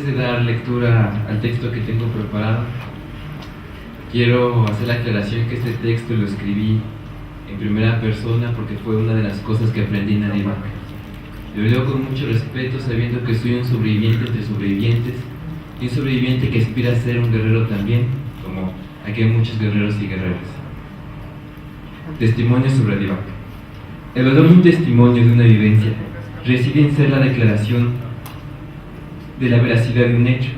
Antes de dar lectura al texto que tengo preparado, quiero hacer la aclaración que este texto lo escribí en primera persona porque fue una de las cosas que aprendí en Adivac. Lo leo con mucho respeto, sabiendo que soy un sobreviviente entre sobrevivientes y un sobreviviente que aspira a ser un guerrero también, como aquí hay muchos guerreros y guerreras. Testimonio sobre Adivac. El valor de un testimonio de una vivencia reside en ser la declaración de la veracidad de un hecho,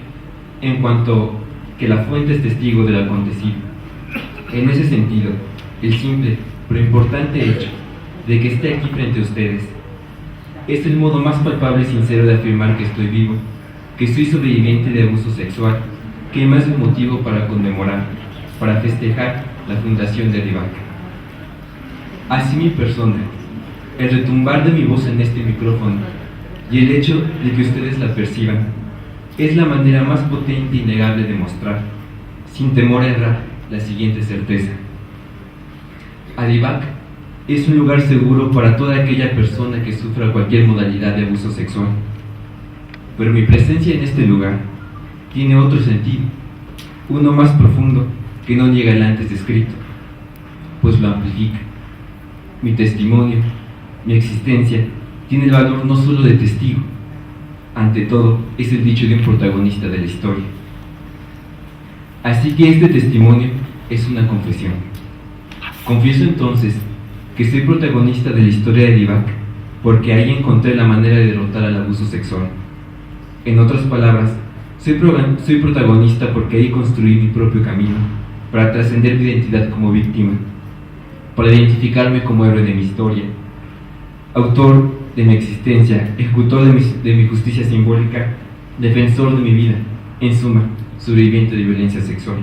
en cuanto que la fuente es testigo de lo acontecido. En ese sentido, el simple pero importante hecho de que esté aquí frente a ustedes es el modo más palpable y sincero de afirmar que estoy vivo, que soy sobreviviente de abuso sexual, que hay más de un motivo para conmemorar, para festejar la fundación de Adivac. Así mi persona, el retumbar de mi voz en este micrófono y el hecho de que ustedes la perciban es la manera más potente e innegable de mostrar, sin temor a errar, la siguiente certeza. Adivac es un lugar seguro para toda aquella persona que sufra cualquier modalidad de abuso sexual. Pero mi presencia en este lugar tiene otro sentido, uno más profundo que no niega el antes descrito, pues lo amplifica. Mi testimonio, mi existencia, tiene el valor no solo de testigo, ante todo es el dicho de un protagonista de la historia. Así que este testimonio es una confesión. Confieso entonces que soy protagonista de la historia de Adivac porque ahí encontré la manera de derrotar al abuso sexual. En otras palabras, soy protagonista porque ahí construí mi propio camino para trascender mi identidad como víctima, para identificarme como héroe de mi historia, autor de mi existencia, ejecutor de mi justicia simbólica, defensor de mi vida, en suma, sobreviviente de violencia sexual.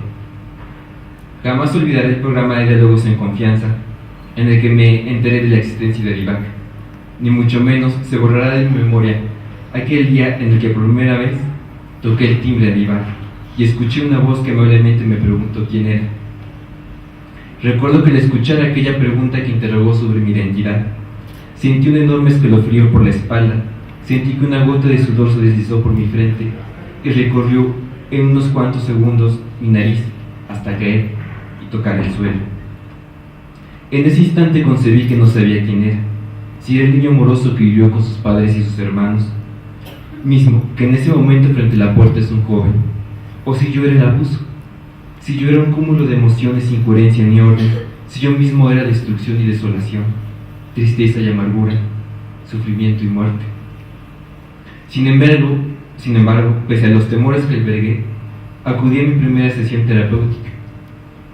Jamás olvidaré el programa de diálogos en confianza en el que me enteré de la existencia de Adivac, ni mucho menos se borrará de mi memoria aquel día en el que por primera vez toqué el timbre de Adivac y escuché una voz que amablemente me preguntó quién era. Recuerdo que al escuchar aquella pregunta que interrogó sobre mi identidad, sentí un enorme escalofrío por la espalda, sentí que una gota de sudor se deslizó por mi frente y recorrió en unos cuantos segundos mi nariz hasta caer y tocar el suelo. En ese instante concebí que no sabía quién era, si era el niño amoroso que vivió con sus padres y sus hermanos, mismo que en ese momento frente a la puerta es un joven, o si yo era el abuso, si yo era un cúmulo de emociones sin coherencia ni orden, si yo mismo era destrucción y desolación, tristeza y amargura, sufrimiento y muerte. Sin embargo, pese a los temores que albergué, acudí a mi primera sesión terapéutica.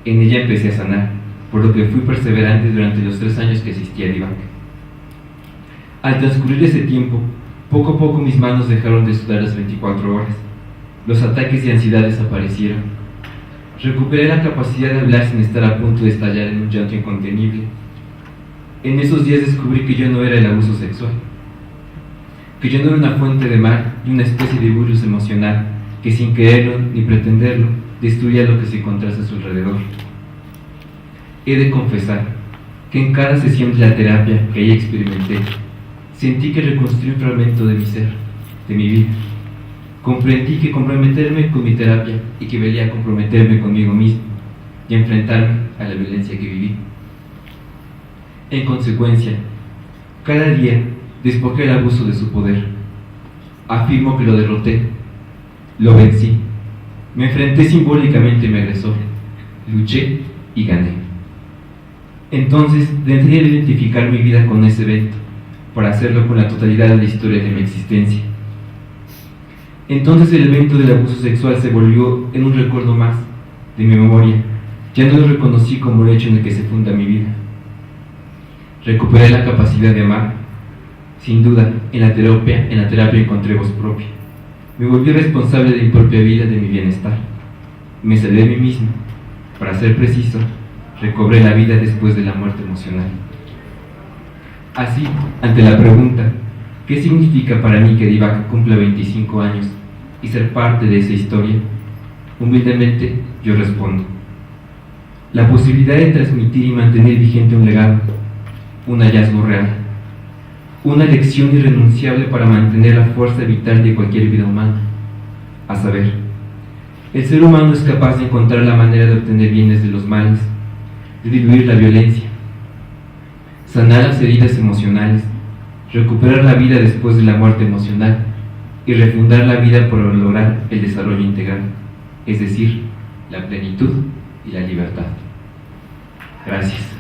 En ella empecé a sanar, por lo que fui perseverante durante los 3 años que asistí a Adivac. Al transcurrir ese tiempo, poco a poco mis manos dejaron de sudar las 24 horas. Los ataques de ansiedad desaparecieron. Recuperé la capacidad de hablar sin estar a punto de estallar en un llanto incontenible. En esos días descubrí que yo no era el abuso sexual, que yo no era una fuente de mal y una especie de virus emocional que sin quererlo ni pretenderlo destruía lo que se encontrase a su alrededor. He de confesar que en cada sesión de la terapia que ahí experimenté, sentí que reconstruí un fragmento de mi ser, de mi vida. Comprendí que comprometerme con mi terapia equivalía a comprometerme conmigo mismo y enfrentarme a la violencia que viví. En consecuencia, cada día despojé el abuso de su poder. Afirmo que lo derroté, lo vencí, me enfrenté simbólicamente a mi agresor, luché y gané. Entonces tendría que identificar mi vida con ese evento, para hacerlo con la totalidad de la historia de mi existencia. Entonces el evento del abuso sexual se volvió en un recuerdo más de mi memoria. Ya no lo reconocí como el hecho en el que se funda mi vida. Recuperé la capacidad de amar. Sin duda, en la terapia encontré voz propia. Me volví responsable de mi propia vida, de mi bienestar. Me salvé a mí mismo. Para ser preciso, recobré la vida después de la muerte emocional. Así, ante la pregunta, ¿qué significa para mí que Adivac cumpla 25 años y ser parte de esa historia? Humildemente, yo respondo: la posibilidad de transmitir y mantener vigente un legado, un hallazgo real, una lección irrenunciable para mantener la fuerza vital de cualquier vida humana, a saber, el ser humano es capaz de encontrar la manera de obtener bienes de los males, de diluir la violencia, sanar las heridas emocionales, recuperar la vida después de la muerte emocional y refundar la vida por lograr el desarrollo integral, es decir, la plenitud y la libertad. Gracias.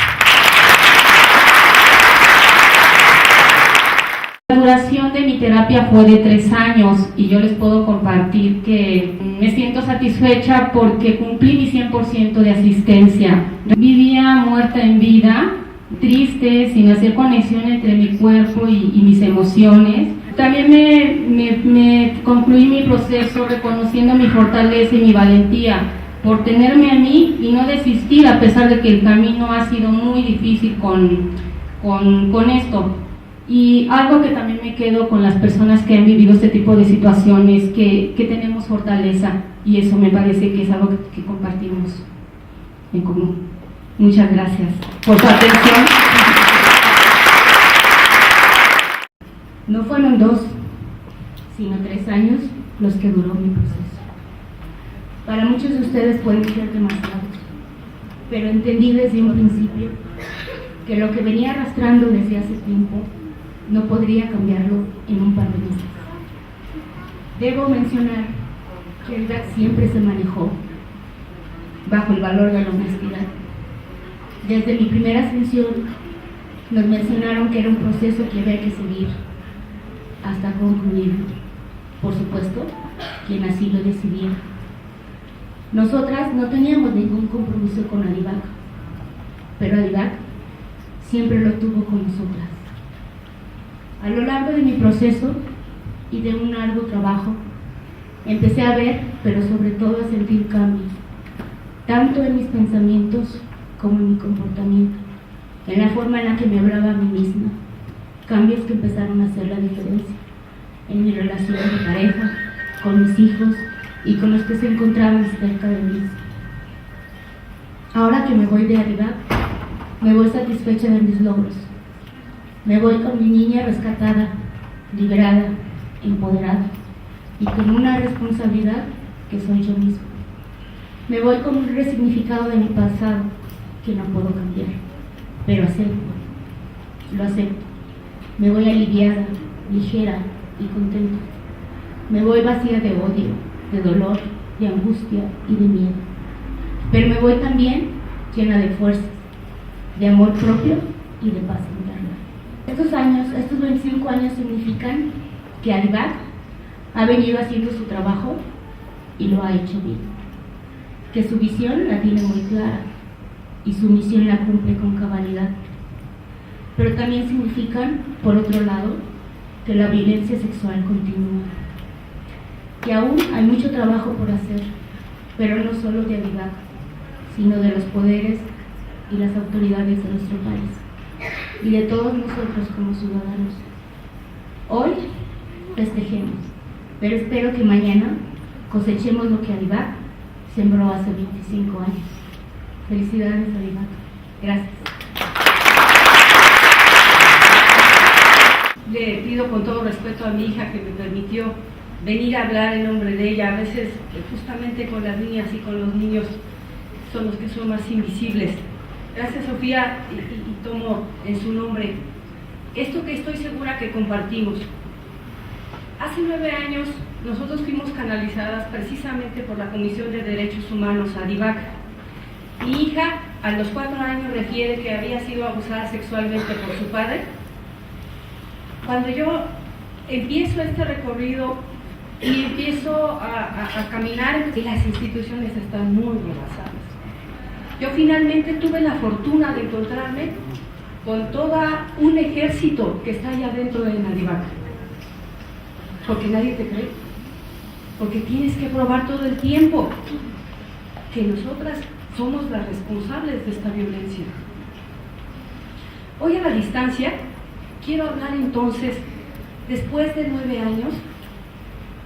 La duración de mi terapia fue de 3 años y yo les puedo compartir que me siento satisfecha porque cumplí mi 100% de asistencia. Vivía muerta en vida, triste, sin hacer conexión entre mi cuerpo y mis emociones. También me concluí mi proceso reconociendo mi fortaleza y mi valentía por tenerme a mí y no desistir a pesar de que el camino ha sido muy difícil con esto. Y algo que también me quedo con las personas que han vivido este tipo de situaciones, que tenemos fortaleza, y eso me parece que es algo que compartimos en común. Muchas gracias por su atención. No fueron 2, sino 3 años los que duró mi proceso. Para muchos de ustedes pueden ser demasiados, pero entendí desde un principio que lo que venía arrastrando desde hace tiempo no podría cambiarlo en un par de meses. Debo mencionar que el DAC siempre se manejó bajo el valor de la honestidad. Desde mi primera ascensión nos mencionaron que era un proceso que había que seguir hasta concluirlo. Por supuesto, quien así lo decidiera. Nosotras no teníamos ningún compromiso con Adivac, pero Adivac siempre lo tuvo con nosotras. A lo largo de mi proceso y de un arduo trabajo, empecé a ver, pero sobre todo a sentir cambios, tanto en mis pensamientos como en mi comportamiento, en la forma en la que me hablaba a mí misma, cambios que empezaron a hacer la diferencia en mi relación de pareja, con mis hijos y con los que se encontraban cerca de mí. Ahora que me voy de Adivac, me voy satisfecha de mis logros. Me voy con mi niña rescatada, liberada, empoderada y con una responsabilidad que soy yo misma. Me voy con un resignificado de mi pasado que no puedo cambiar, pero lo acepto. Me voy aliviada, ligera y contenta. Me voy vacía de odio, de dolor, de angustia y de miedo. Pero me voy también llena de fuerza, de amor propio y de paz interna. Estos 25 años significan que Adivac ha venido haciendo su trabajo y lo ha hecho bien. Que su visión la tiene muy clara y su misión la cumple con cabalidad. Pero también significan, por otro lado, que la violencia sexual continúa. Que aún hay mucho trabajo por hacer, pero no solo de Adivac, sino de los poderes y las autoridades de nuestro país y de todos nosotros como ciudadanos. Hoy festejemos, pero espero que mañana cosechemos lo que Adivac sembró hace 25 años. Felicidades, Adivac. Gracias. Le pido con todo respeto a mi hija que me permitió venir a hablar en nombre de ella. A veces justamente con las niñas y con los niños son los que son más invisibles. Gracias, Sofía, y tomo en su nombre esto que estoy segura que compartimos. Hace 9 años nosotros fuimos canalizadas precisamente por la Comisión de Derechos Humanos, Adivac. Mi hija a los 4 años refiere que había sido abusada sexualmente por su padre. Cuando yo empiezo este recorrido y empiezo a caminar, y las instituciones están muy rebasadas. Yo finalmente tuve la fortuna de encontrarme con todo un ejército que está allá dentro de Adivac. Porque nadie te cree. Porque tienes que probar todo el tiempo que nosotras somos las responsables de esta violencia. Hoy a la distancia, quiero hablar entonces, después de 9 años,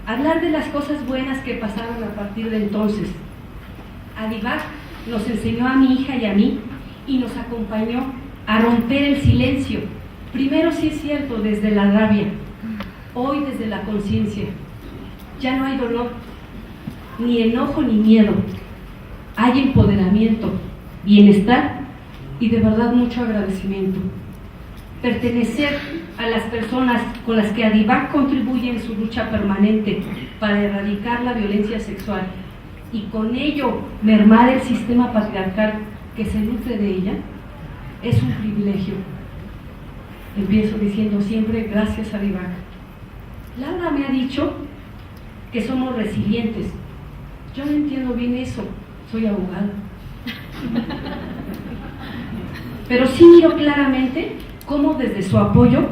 hablar de las cosas buenas que pasaron a partir de entonces. Adivac nos enseñó a mi hija y a mí y nos acompañó a romper el silencio. Primero, sí es cierto, desde la rabia, hoy desde la conciencia. Ya no hay dolor, ni enojo ni miedo. Hay empoderamiento, bienestar y de verdad mucho agradecimiento. Pertenecer a las personas con las que Adivac contribuye en su lucha permanente para erradicar la violencia sexual y con ello mermar el sistema patriarcal que se nutre de ella, es un privilegio. Empiezo diciendo siempre gracias a Adivac. Laura me ha dicho que somos resilientes. Yo no entiendo bien eso, soy abogada. Pero sí miro claramente cómo desde su apoyo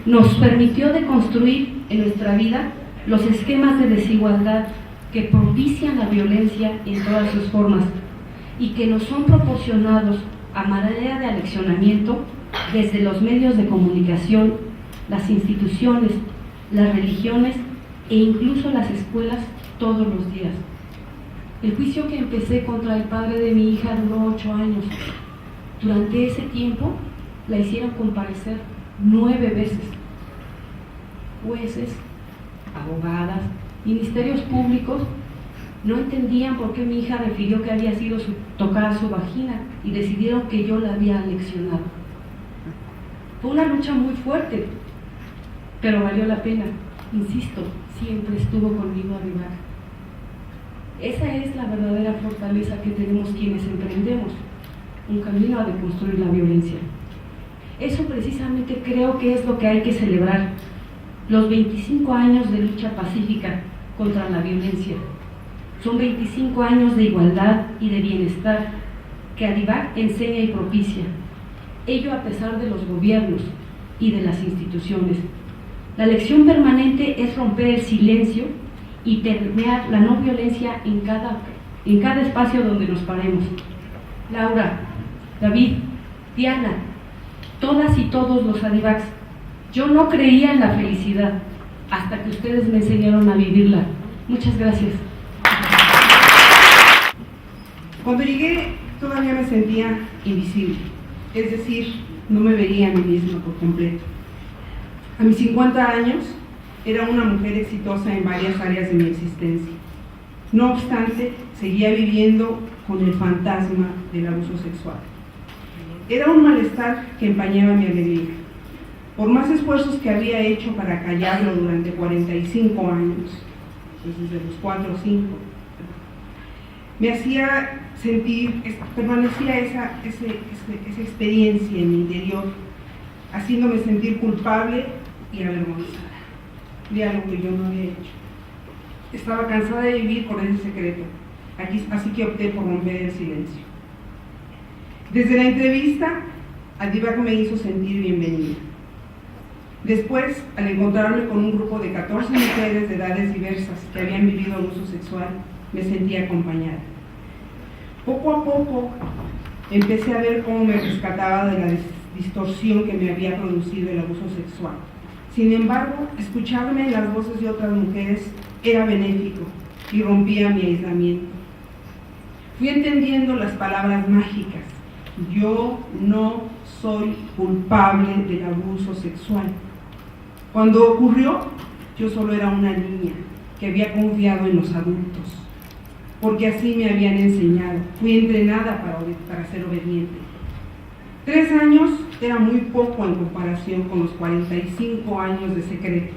nos permitió deconstruir en nuestra vida los esquemas de desigualdad que propician la violencia en todas sus formas y que nos son proporcionados a manera de aleccionamiento desde los medios de comunicación, las instituciones, las religiones e incluso las escuelas todos los días. El juicio que empecé contra el padre de mi hija duró 8 años. Durante ese tiempo la hicieron comparecer 9 veces. Jueces, abogadas, ministerios públicos no entendían por qué mi hija refirió que había sido tocada su vagina y decidieron que yo la había aleccionado. Fue una lucha muy fuerte, pero valió la pena. Insisto, siempre estuvo conmigo Adivac. Esa es la verdadera fortaleza que tenemos quienes emprendemos un camino a deconstruir la violencia. Eso precisamente creo que es lo que hay que celebrar, los 25 años de lucha pacífica contra la violencia. Son 25 años de igualdad y de bienestar que Adivac enseña y propicia, ello a pesar de los gobiernos y de las instituciones. La lección permanente es romper el silencio y permear la no violencia en cada espacio donde nos paremos. Laura, David, Diana, todas y todos los Adivacs, yo no creía en la felicidad hasta que ustedes me enseñaron a vivirla. Muchas gracias. Cuando llegué todavía me sentía invisible, es decir, no me veía a mí misma por completo. A mis 50 años era una mujer exitosa en varias áreas de mi existencia. No obstante, seguía viviendo con el fantasma del abuso sexual. Era un malestar que empañaba mi alegría. Por más esfuerzos que había hecho para callarlo durante 45 años, desde los 4 o 5, me hacía sentir, permanecía esa experiencia en mi interior, haciéndome sentir culpable y avergonzada de algo que yo no había hecho. Estaba cansada de vivir con ese secreto, así que opté por romper el silencio. Desde la entrevista, Adivac me hizo sentir bienvenida. Después, al encontrarme con un grupo de 14 mujeres de edades diversas que habían vivido abuso sexual, me sentí acompañada. Poco a poco empecé a ver cómo me rescataba de la distorsión que me había producido el abuso sexual. Sin embargo, escucharme en las voces de otras mujeres era benéfico y rompía mi aislamiento. Fui entendiendo las palabras mágicas. Yo no soy culpable del abuso sexual. Cuando ocurrió, yo solo era una niña que había confiado en los adultos, porque así me habían enseñado. Fui entrenada para ser obediente. 3 años era muy poco en comparación con los 45 años de secreto,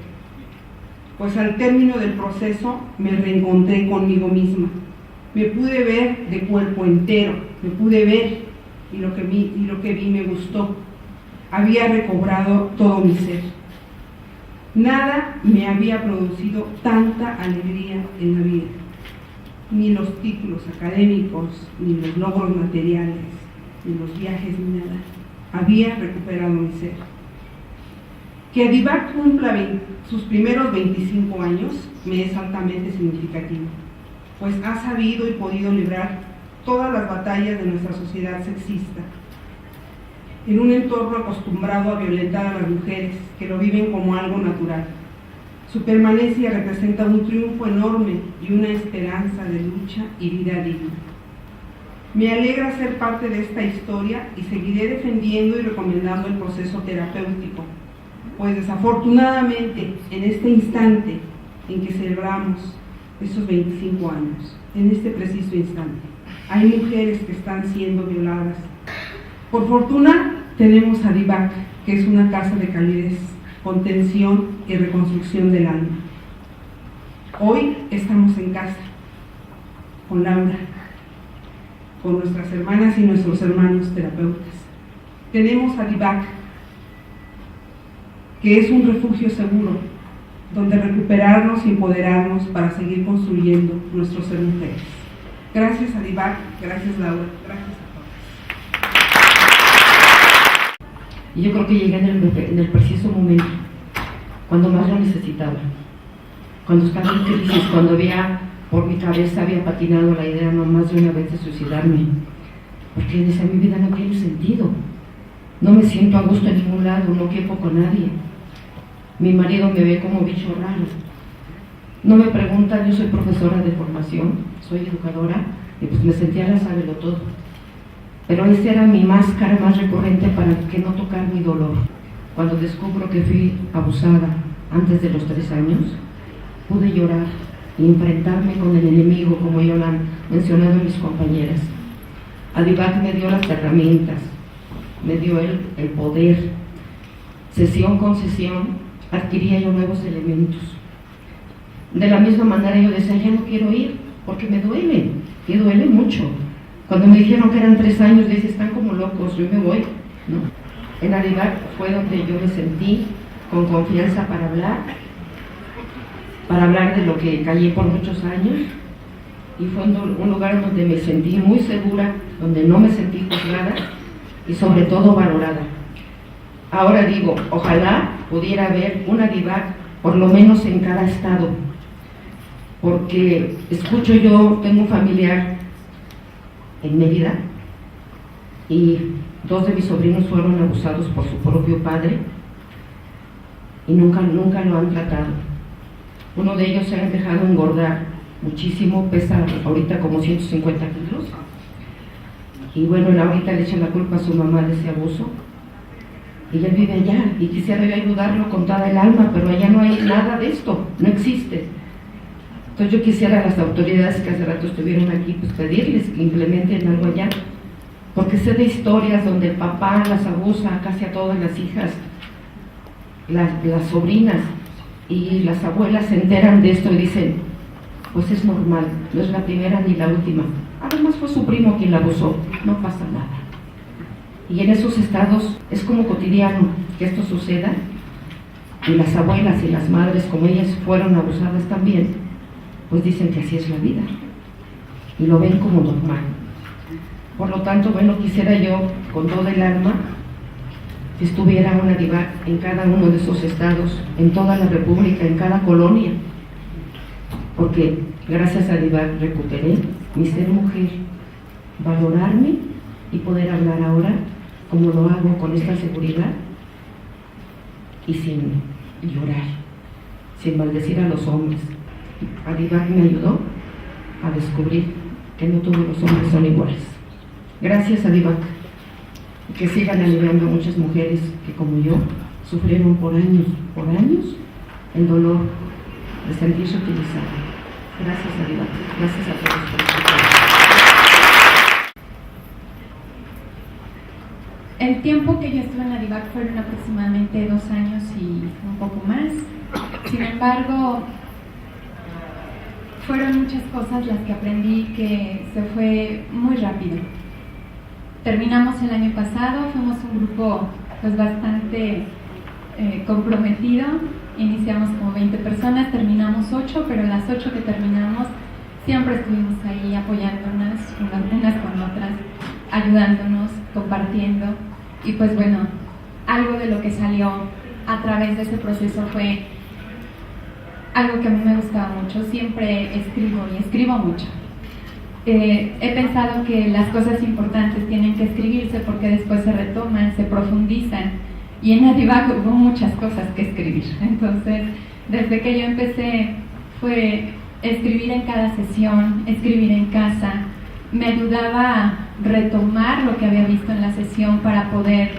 pues al término del proceso me reencontré conmigo misma. Me pude ver de cuerpo entero, me pude ver y lo que vi me gustó. Había recobrado todo mi ser. Nada me había producido tanta alegría en la vida, ni los títulos académicos, ni los logros materiales, ni los viajes, ni nada. Había recuperado mi ser. Que Adivac cumpla sus primeros 25 años me es altamente significativo, pues ha sabido y podido librar todas las batallas de nuestra sociedad sexista, en un entorno acostumbrado a violentar a las mujeres, que lo viven como algo natural. Su permanencia representa un triunfo enorme y una esperanza de lucha y vida digna. Me alegra ser parte de esta historia y seguiré defendiendo y recomendando el proceso terapéutico, pues desafortunadamente en este instante en que celebramos esos 25 años, en este preciso instante. Hay mujeres que están siendo violadas. Por fortuna tenemos a Divac, que es una casa de calidez, contención y reconstrucción del alma. Hoy estamos en casa, con Laura, con nuestras hermanas y nuestros hermanos terapeutas. Tenemos a Divac, que es un refugio seguro, donde recuperarnos y empoderarnos para seguir construyendo nuestro ser mujeres. Gracias a Divac, gracias Laura, gracias a todos. Y yo creo que llegué en el preciso momento, cuando más lo necesitaba. Cuando estaba en crisis, cuando por mi cabeza había patinado la idea no más de una vez de suicidarme. Porque decía, mi vida no tiene sentido. No me siento a gusto en ningún lado, no quepo con nadie. Mi marido me ve como bicho raro. No me pregunta, yo soy profesora de formación, soy educadora, y pues me sentía la sábelo todo. Pero esa era mi máscara más recurrente para que no tocar mi dolor. Cuando descubro que fui abusada antes de los 3 años, pude llorar y enfrentarme con el enemigo, como ya lo han mencionado mis compañeras. Divac me dio las herramientas, me dio el poder. Sesión con sesión adquiría yo nuevos elementos. De la misma manera yo decía, ya no quiero ir, porque me duele, y duele mucho. Cuando me dijeron que eran 3 años, dije, están como locos, yo me voy, ¿no? En Divac fue donde yo me sentí con confianza para hablar de lo que callé por muchos años, y fue un lugar donde me sentí muy segura, donde no me sentí juzgada y sobre todo valorada. Ahora digo, ojalá pudiera haber una Divac por lo menos en cada estado, porque escucho yo, tengo un familiar en Mérida y 2 de mis sobrinos fueron abusados por su propio padre y nunca lo han tratado. Uno de ellos se ha dejado engordar muchísimo, pesa ahorita como 150 kilos y bueno, él ahorita le echa la culpa a su mamá de ese abuso y él vive allá y quisiera yo ayudarlo con toda el alma, pero allá no hay nada de esto, no existe. Entonces yo quisiera a las autoridades que hace rato estuvieron aquí, pues pedirles que implementen algo allá, porque sé de historias donde el papá las abusa casi a todas las hijas, las sobrinas, y las abuelas se enteran de esto y dicen, pues es normal, no es la primera ni la última. Además fue su primo quien la abusó, no pasa nada. Y en esos estados es como cotidiano que esto suceda, y las abuelas y las madres, como ellas fueron abusadas también, pues dicen que así es la vida, y lo ven como normal. Por lo tanto, bueno, quisiera yo, con todo el alma, que estuviera una Divac en cada uno de esos estados, en toda la república, en cada colonia, porque gracias a Divac recuperé mi ser mujer, valorarme y poder hablar ahora como lo hago, con esta seguridad y sin llorar, sin maldecir a los hombres. Divac me ayudó a descubrir que no todos los hombres son iguales. Gracias a Divac, que sigan aliviando a muchas mujeres que como yo sufrieron por años el dolor de sentirse utilizadas. Gracias a Divac, gracias a todos por escuchar. El tiempo que yo estuve en la Divac fueron aproximadamente 2 años y un poco más. Sin embargo, fueron muchas cosas las que aprendí que se fue muy rápido. Terminamos el año pasado, fuimos un grupo pues bastante comprometido, iniciamos como 20 personas, terminamos 8, pero las 8 que terminamos siempre estuvimos ahí apoyándonos unas con otras, ayudándonos, compartiendo, y pues bueno, algo de lo que salió a través de ese proceso fue algo que a mí me gustaba mucho. Siempre escribo y escribo mucho. He pensado que las cosas importantes tienen que escribirse porque después se retoman, se profundizan, y en Divac hubo muchas cosas que escribir. Entonces, desde que yo empecé fue escribir en cada sesión, escribir en casa. Me ayudaba a retomar lo que había visto en la sesión para poder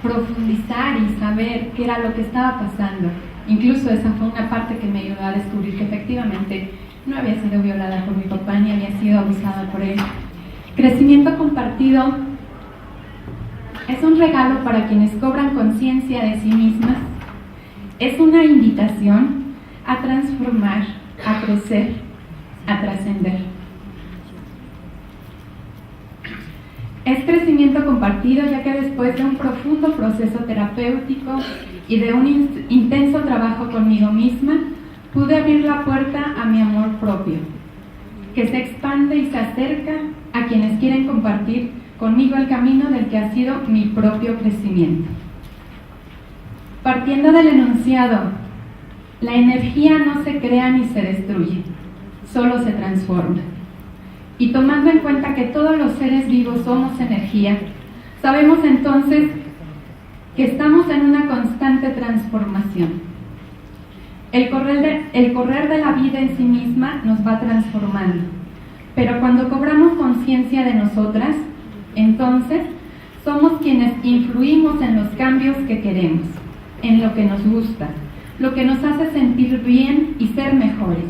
profundizar y saber qué era lo que estaba pasando. Incluso esa fue una parte que me ayudó a descubrir que efectivamente no había sido violada por mi papá ni había sido abusada por él. Crecimiento compartido es un regalo para quienes cobran conciencia de sí mismas. Es una invitación a transformar, a crecer, a trascender. Es crecimiento compartido ya que después de un profundo proceso terapéutico y de un intenso trabajo conmigo misma, pude abrir la puerta a mi amor propio, que se expande y se acerca a quienes quieren compartir conmigo el camino del que ha sido mi propio crecimiento. Partiendo del enunciado, la energía no se crea ni se destruye, solo se transforma. Y tomando en cuenta que todos los seres vivos somos energía, sabemos entonces que estamos en una constante transformación. El correr de la vida en sí misma nos va transformando, pero cuando cobramos conciencia de nosotras, entonces somos quienes influimos en los cambios que queremos, en lo que nos gusta, lo que nos hace sentir bien y ser mejores.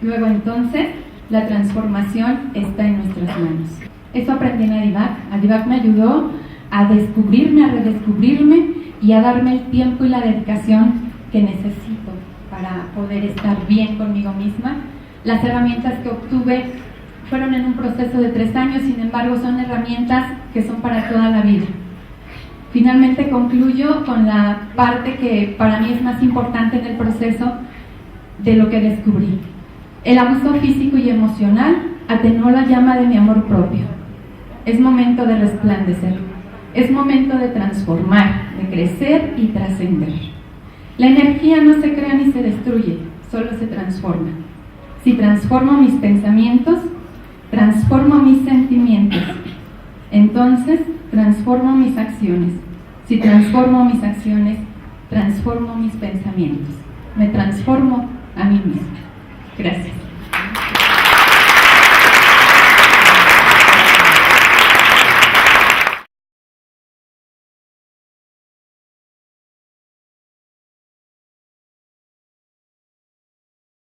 Luego entonces, la transformación está en nuestras manos. Eso aprendí en Adivac. Adivac me ayudó a descubrirme, a redescubrirme y a darme el tiempo y la dedicación que necesito para poder estar bien conmigo misma. Las herramientas que obtuve fueron en un proceso de 3 años, sin embargo son herramientas que son para toda la vida. Finalmente concluyo con la parte que para mí es más importante en el proceso de lo que descubrí. El abuso físico y emocional atenuó la llama de mi amor propio. Es momento de resplandecer, es momento de transformar, de crecer y trascender. La energía no se crea ni se destruye, solo se transforma. Si transformo mis pensamientos, transformo mis sentimientos. Entonces, transformo mis acciones. Si transformo mis acciones, transformo mis pensamientos. Me transformo a mí misma. Gracias.